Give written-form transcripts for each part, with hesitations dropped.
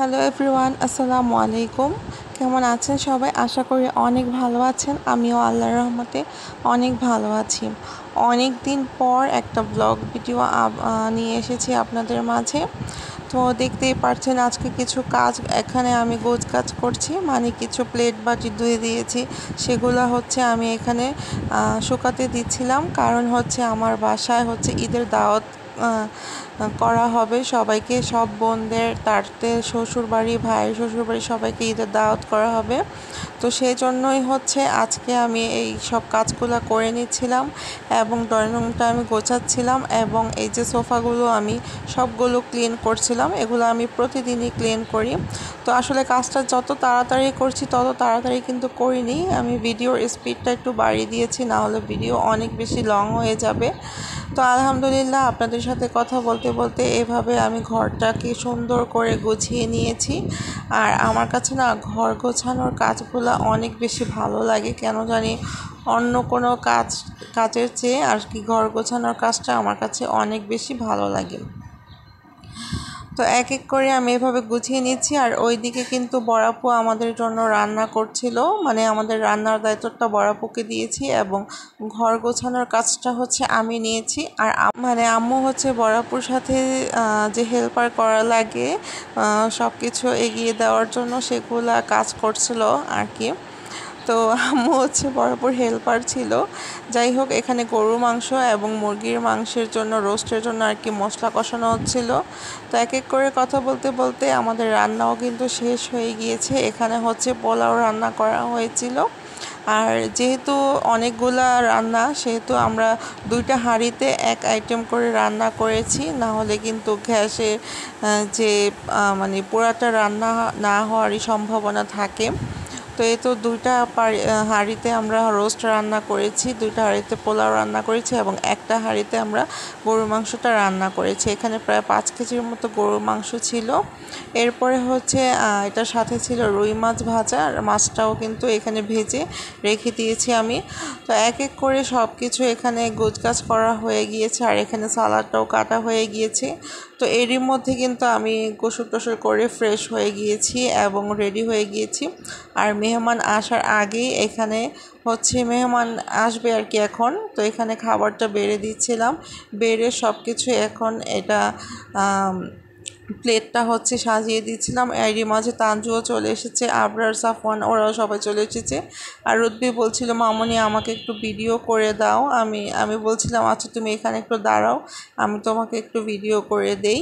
Hello everyone, আসসালামু আলাইকুম। কেমন আছেন সবাই? আশা করি অনেক ভালো আছেন। আমিও আল্লাহর রহমতে অনেক ভালো আছি। অনেক দিন পর একটা ব্লগ ভিডিও নিয়ে এসেছি আপনাদের মাঝে। তো দেখতেই পাচ্ছেন আজকে কিছু কাজ এখানে আমি গোছ কাজ করছি, মানে কিছু প্লেট বাটি ধুয়ে দিয়েছি, সেগুলো হচ্ছে আমি এখানে শুকাতে দিচ্ছিলাম। কারণ হচ্ছে আমার বাসায় হচ্ছে ঈদের দাওয়াত করা হবে সবাইকে, সব বোনদের, তারতে শ্বশুরবাড়ি, ভাইয়ের শ্বশুরবাড়ি সবাইকে ঈদের দাওয়াত করা হবে। তো সেই জন্যই হচ্ছে আজকে আমি এই সব কাজগুলো করে নিচ্ছিলাম এবং ড্রয়িং রুমটা আমি গোছাচ্ছিলাম এবং এই যে সোফাগুলো আমি সবগুলো ক্লিন করছিলাম। এগুলো আমি প্রতিদিনই ক্লিন করি। তো আসলে কাজটা যত তাড়াতাড়ি করছি তত তাড়াতাড়ি কিন্তু করিনি, আমি ভিডিওর স্পিডটা একটু বাড়িয়ে দিয়েছি, না হলে ভিডিও অনেক বেশি লং হয়ে যাবে। তো আলহামদুলিল্লাহ আপনাদের সাথে কথা বলতে বলতে এভাবে আমি ঘরটাকে সুন্দর করে গুছিয়ে নিয়েছি। আর আমার কাছে না ঘর গোছানোর কাজগুলো অনেক বেশি ভালো লাগে, কেন জানি অন্য কোনো কাজের চেয়ে আর কি ঘর গোছানোর কাজটা আমার কাছে অনেক বেশি ভালো লাগে। তো এক এক করে আমি এভাবে গুছিয়ে নিচ্ছি। আর ওইদিকে কিন্তু বড়াপু আমাদের জন্য রান্না করছিল, মানে আমাদের রান্নার দায়িত্বটা বড়াপুকে দিয়েছি এবং ঘর গোছানোর কাজটা হচ্ছে আমি নিয়েছি। আর মানে আম্মু হচ্ছে বড়াপুর সাথে যে হেল্পার করা লাগে সব কিছু এগিয়ে দেওয়ার জন্য সেগুলা কাজ করছিল আর কি। তো আম্মু হচ্ছে বরাবর হেল্পার ছিল। যাই হোক, এখানে গরুর মাংস এবং মুরগির মাংসের জন্য রোস্টের জন্য আর কি মশলা কষানো হচ্ছিল। তো এক এক করে কথা বলতে বলতে আমাদের রান্নাও কিন্তু শেষ হয়ে গিয়েছে। এখানে হচ্ছে পোলাও রান্না করা হয়েছিল। আর যেহেতু অনেকগুলা রান্না, সেহেতু আমরা দুইটা হাঁড়িতে এক আইটেম করে রান্না করেছি, না হলে কিন্তু গ্যাসে যে মানে পোড়াটা রান্না না হওয়ারই সম্ভাবনা থাকে। তো এই তো দুইটা হাঁড়িতে আমরা রোস্ট রান্না করেছি, দুইটা হাঁড়িতে পোলাও রান্না করেছি এবং একটা হাঁড়িতে আমরা গরুর মাংসটা রান্না করেছি। এখানে প্রায় 5 কেজির মতো গরুর মাংস ছিল। এরপরে হচ্ছে এটার সাথে ছিল রুই মাছ ভাজা, আর মাছটাও কিন্তু এখানে ভেজে রেখে দিয়েছি আমি। তো এক এক করে সব কিছু এখানে গোছগাছ করা হয়ে গিয়েছে আর এখানে সালাডটাও কাটা হয়ে গিয়েছে। তো এরই মধ্যে কিন্তু আমি গোসল টোসল করে ফ্রেশ হয়ে গিয়েছি এবং রেডি হয়ে গিয়েছি। আর মেহমান আসার আগেই এখানে হচ্ছে মেহমান আসবে আর কি এখন। তো এখানে খাবারটা বেড়ে দিচ্ছিলাম, বেড়ে সব কিছু এখন এটা প্লেটটা হচ্ছে সাজিয়ে দিচ্ছিলাম। এরই মাঝে তানজুও চলে এসেছে, আবরার, সাফওয়ান ওরাও সবাই চলে এসেছে। আর রুদ্বি বলছিল মামনি আমাকে একটু ভিডিও করে দাও। আমি বলছিলাম আচ্ছা তুমি এখানে একটু দাঁড়াও, আমি তোমাকে একটু ভিডিও করে দেই।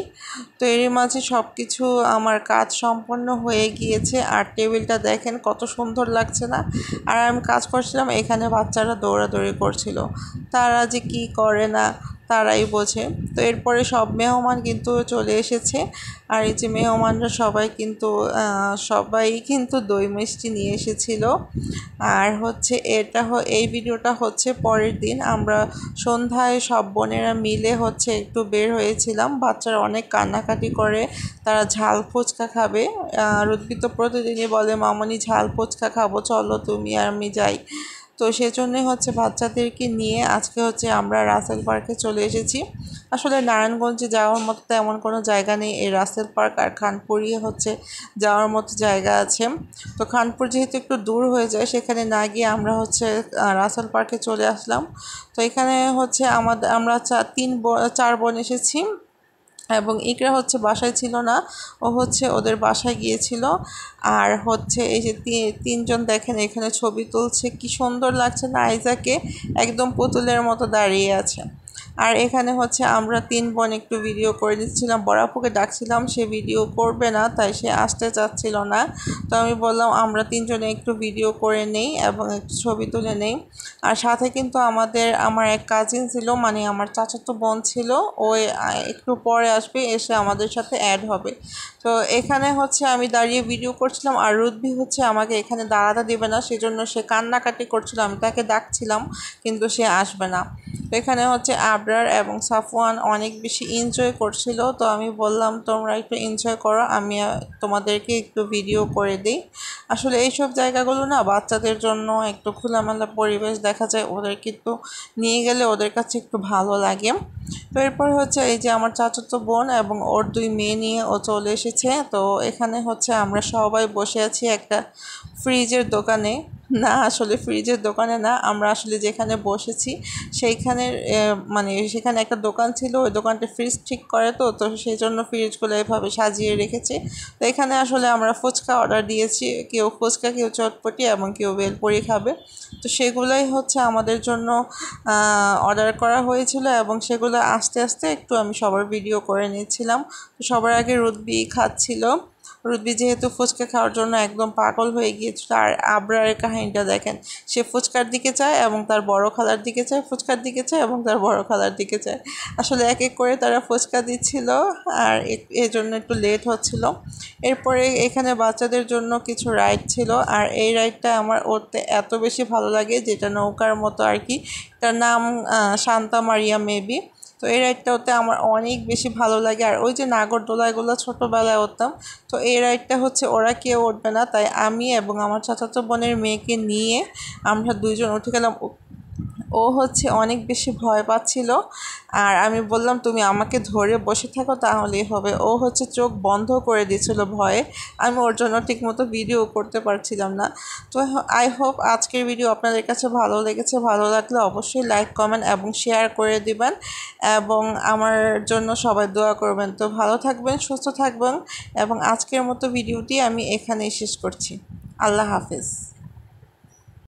তো এরই মাঝে সব কিছু আমার কাজ সম্পন্ন হয়ে গিয়েছে। আর টেবিলটা দেখেন কত সুন্দর লাগছে না? আর আমি কাজ করছিলাম, এখানে বাচ্চারা দৌড়াদৌড়ি করছিল, তারা যে কি করে না তারাই বোঝে। তো এরপরে সব মেহমান কিন্তু চলে এসেছে। আর এই যে মেহমানরা সবাই কিন্তু দই মিষ্টি নিয়ে এসেছিল। আর হচ্ছে এই ভিডিওটা হচ্ছে পরের দিন আমরা সন্ধ্যায় সব বোনেরা মিলে হচ্ছে একটু বের হয়েছিলাম। বাচ্চারা অনেক কান্নাকাটি করে, তারা ঝাল ফুচকা খাবে। রুদ্বি তো প্রতিদিনই বলে মামনি ঝাল ফুচকা খাবো, চলো তুমি আর আমি যাই। তো সেজন্যই হচ্ছে বাচ্চাদেরকে নিয়ে আজকে হচ্ছে আমরা রাসেল পার্কে চলে এসেছি। আসলে নারায়ণগঞ্জে যাওয়ার মতো তেমন কোনো জায়গা নেই, এই রাসেল পার্ক আর খানপুরই হচ্ছে যাওয়ার মতো জায়গা আছে। তো খানপুর যেহেতু একটু দূর হয়ে যায়, সেখানে না গিয়ে আমরা হচ্ছে রাসেল পার্কে চলে আসলাম। তো এখানে হচ্ছে আমরা 4 বোন এসেছি এবং ইকরা হচ্ছে বাসায় ছিল না, ও হচ্ছে ওদের বাসায় গিয়েছিল। আর হচ্ছে এই যে তিনজন দেখেন এখানে ছবি তুলছে, কি সুন্দর লাগছে না আইজাকে, একদম পুতুলের মতো দাঁড়িয়ে আছে। আর এখানে হচ্ছে আমরা 3 বোন একটু ভিডিও করে নিচ্ছিলাম। বড়াপুকে ডাকছিলাম, সে ভিডিও করবে না, তাই সে আসতে চাচ্ছিল না। তো আমি বললাম আমরা 3 জনে একটু ভিডিও করে নেই এবং একটু ছবি তুলে নেই। আর সাথে কিন্তু আমার এক কাজিন ছিল, মানে আমার চাচাতো বোন ছিল, ও একটু পরে আসবে, এসে আমাদের সাথে অ্যাড হবে। তো এখানে হচ্ছে আমি দাঁড়িয়ে ভিডিও করছিলাম আর রুদ্বি হচ্ছে আমাকে এখানে দাঁড়াতে দেবে না, সেজন্য সে কান্নাকাটি করছিল। আমি তাকে ডাকছিলাম কিন্তু সে আসবে না। তো এখানে হচ্ছে আবরার এবং সাফওয়ান অনেক বেশি এনজয় করছিল। তো আমি বললাম তোমরা একটু এনজয় করো, আমি তোমাদেরকে একটু ভিডিও করে দিই। আসলে এইসব জায়গাগুলো না বাচ্চাদের জন্য একটু খোলামেলা পরিবেশ দেখা যায়, ওদের কিন্তু নিয়ে গেলে ওদের কাছে একটু ভালো লাগে। তো এরপর হচ্ছে এই যে আমার চাচাতো বোন এবং ওর 2 মেয়ে নিয়ে ও চলে এসেছে। তো এখানে হচ্ছে আমরা সবাই বসে আছি একটা ফ্রিজের দোকানে। না, আসলে ফ্রিজের দোকানে না, আমরা আসলে যেখানে বসেছি সেইখানের মানে সেখানে একটা দোকান ছিল, ওই দোকানটা ফ্রিজ ঠিক করে, তো তো সেই জন্য ফ্রিজগুলো এভাবে সাজিয়ে রেখেছে। তো এখানে আসলে আমরা ফুচকা অর্ডার দিয়েছি, কেউ ফুচকা, কেউ চটপটি এবং কেউ বেলপুরি খাবে। তো সেগুলোই হচ্ছে আমাদের জন্য অর্ডার করা হয়েছিল এবং সেগুলো আস্তে আস্তে একটু আমি সবার ভিডিও করে নিচ্ছিলাম। তো সবার আগে রুদ্বি খাচ্ছিল। রুদ্বি যেহেতু ফুচকা খাওয়ার জন্য একদম পাগল হয়ে গিয়েছিল। আর আবরারের কাহিনীটা দেখেন, সে ফুচকার দিকে চায় এবং তার বড় খালার দিকে চায়, ফুচকার দিকে চায় এবং তার বড় খালার দিকে চায়। আসলে এক এক করে তারা ফুচকা দিচ্ছিল আর এর জন্য একটু লেট হচ্ছিল। এরপরে এখানে বাচ্চাদের জন্য কিছু রাইড ছিল, আর এই রাইডটা আমার উঠতে এত বেশি ভালো লাগে, যেটা নৌকার মতো আর কি। তার নাম শান্তা মারিয়া মেবি। তো এই রাইডটাতে আমার অনেক বেশি ভালো লাগে। আর ওই যে নাগরদোলাগুলো ছোটোবেলায় উঠতাম, তো এই রাইডটা হচ্ছে ওরা কেউ উঠবে না, তাই আমি এবং আমার চাচাতো বোনের মেয়েকে নিয়ে আমরা 2জন উঠে গেলাম। ও হচ্ছে অনেক বেশি ভয় পাচ্ছিল, আর আমি বললাম তুমি আমাকে ধরে বসে থাকো তাহলেই হবে। ও হচ্ছে চোখ বন্ধ করে দিয়েছিল ভয়ে। আমি ওর জন্য ঠিকমতো ভিডিও করতে পারছিলাম না। তো আই হোপ আজকের ভিডিও আপনাদের কাছে ভালো লেগেছে। ভালো লাগলে অবশ্যই লাইক, কমেন্ট এবং শেয়ার করে দিবেন এবং আমার জন্য সবাই দোয়া করবেন। তো ভালো থাকবেন, সুস্থ থাকবেন এবং আজকের মতো ভিডিওটি আমি এখানেই শেষ করছি। আল্লাহ হাফেজ।